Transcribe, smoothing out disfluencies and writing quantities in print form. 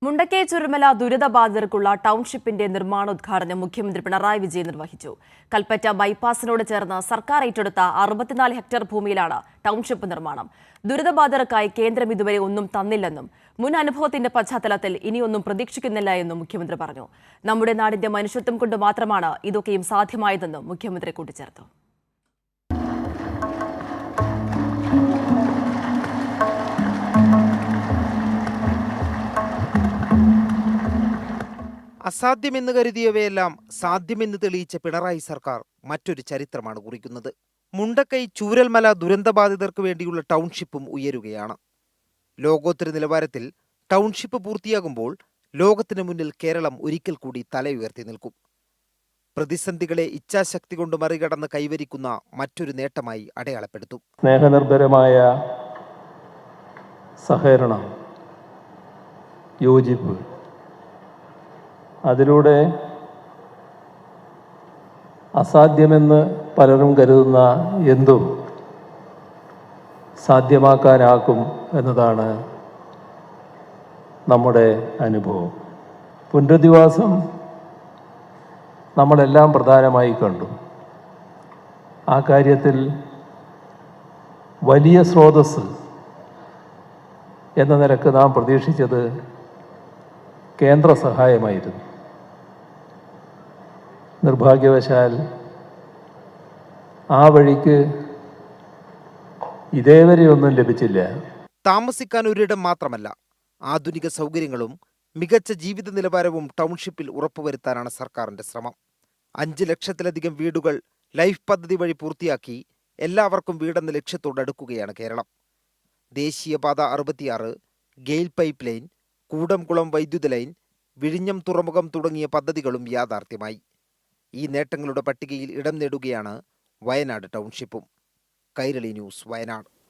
മുണ്ടക്കൈ ചുരമല ദുരിതബാധിതർക്കുള്ള ടൗൺഷിപ്പിന്റെ നിർമ്മാണോദ്ഘാടനം മുഖ്യമന്ത്രി പിണറായി വിജയൻ നിർവഹിച്ചു. കൽപ്പറ്റ ബൈപ്പാസിനോട് ചേർന്ന് സർക്കാർ ഏറ്റെടുത്ത 64 ഹെക്ടർ ഭൂമിയിലാണ് ടൗൺഷിപ്പ് നിർമ്മാണം. ദുരിതബാധിതർക്കായി കേന്ദ്രം ഇതുവരെ ഒന്നും തന്നില്ലെന്നും മുൻ അനുഭവത്തിന്റെ പശ്ചാത്തലത്തിൽ ഇനിയൊന്നും പ്രതീക്ഷിക്കുന്നില്ല എന്നും മുഖ്യമന്ത്രി പറഞ്ഞു. നമ്മുടെ നാടിന്റെ മനുഷ്യത്വം കൊണ്ട് മാത്രമാണ് ഇതൊക്കെയും സാധ്യമായതെന്നും മുഖ്യമന്ത്രി കൂട്ടിച്ചേർത്തു. അസാധ്യമെന്ന് കരുതിയവയെല്ലാം സാധ്യമെന്ന് തെളിയിച്ച പിണറായി സർക്കാർ മറ്റൊരു ചരിത്രമാണ് കുറിക്കുന്നത്. മുണ്ടക്കൈ ചൂരൽമല ദുരന്തബാധിതർക്ക് വേണ്ടിയുള്ള ടൗൺഷിപ്പും ഉയരുകയാണ്. ലോകോത്തര നിലവാരത്തിൽ ടൗൺഷിപ്പ് പൂർത്തിയാകുമ്പോൾ ലോകത്തിന് മുന്നിൽ കേരളം ഒരിക്കൽ കൂടി തലയുയർത്തി നിൽക്കും. പ്രതിസന്ധികളെ ഇച്ഛാശക്തി കൊണ്ട് മറികടന്ന് കൈവരിക്കുന്ന മറ്റൊരു നേട്ടമായി അടയാളപ്പെടുത്തും. സ്നേഹനിർഭരമായ സഹകരണം, യോജിപ്പ്, അതിലൂടെ അസാധ്യമെന്ന് പലരും കരുതുന്ന എന്തും സാധ്യമാക്കാനാക്കും എന്നതാണ് നമ്മുടെ അനുഭവം. പുനരധിവാസം നമ്മളെല്ലാം പ്രധാനമായി കണ്ടു. ആ കാര്യത്തിൽ വലിയ സ്രോതസ്സ് എന്ന നിലക്ക് നാം പ്രതീക്ഷിച്ചത് കേന്ദ്ര സഹായമായിരുന്നു. നിർഭാഗ്യവശാൽ ആ വഴിക്ക് ഇതേവരെ ഒന്നും ലഭിച്ചില്ല. താമസിക്കാൻ ഒരിടം മാത്രമല്ല, ആധുനിക സൗകര്യങ്ങളും മികച്ച ജീവിത നിലവാരവും ടൗൺഷിപ്പിൽ ഉറപ്പുവരുത്താനാണ് സർക്കാരിന്റെ ശ്രമം. 5 ലക്ഷത്തിലധികം വീടുകൾ ലൈഫ് പദ്ധതി വഴി പൂർത്തിയാക്കി എല്ലാവർക്കും വീടെന്ന ലക്ഷ്യത്തോടടുക്കുകയാണ് കേരളം. ദേശീയപാത 66, ഗെയിൽ പൈപ്പ് ലൈൻ, കൂടംകുളം വൈദ്യുത ലൈൻ, വിഴിഞ്ഞം തുറമുഖം തുടങ്ങിയ പദ്ധതികളും യാഥാർത്ഥ്യമായി. ഈ നേട്ടങ്ങളുടെ പട്ടികയിൽ ഇടം നേടുകയാണ് വയനാട് ടൗൺഷിപ്പും. കൈരളി ന്യൂസ്, വയനാട്.